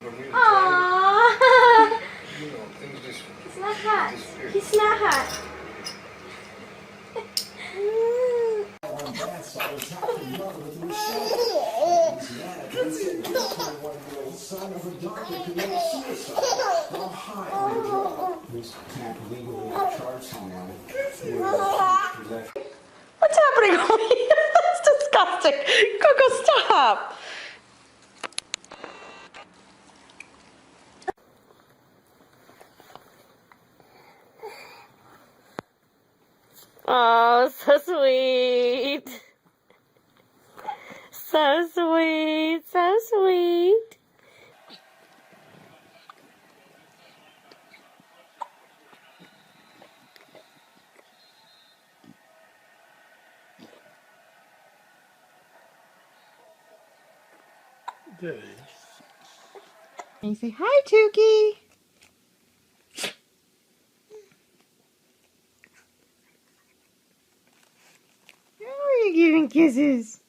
Aww. He's not hot. He's not hot. What's happening over here? That's disgusting. Coco, stop. Oh, so sweet. So sweet. So sweet. Good. And you say, hi, Tukey. How are you giving kisses?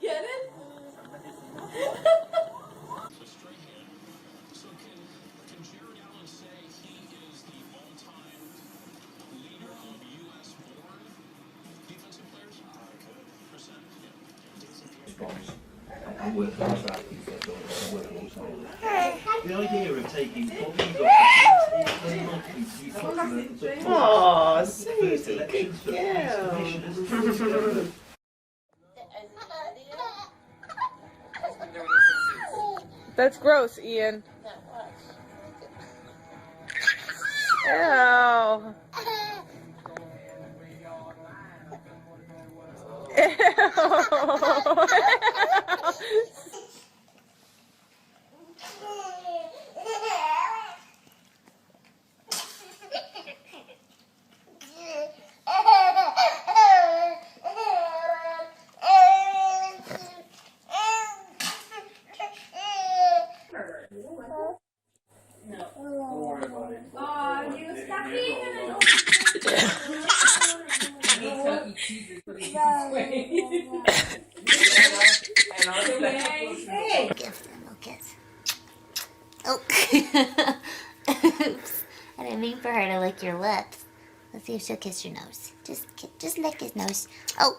Get it? The idea of taking copies of the Oh, first elections for the police commissioners. That's gross, Ian. Ew. Ew. Oh. Oops. I didn't mean for her to lick your lips. Let's see if she'll kiss your nose. Just lick his nose. Oh.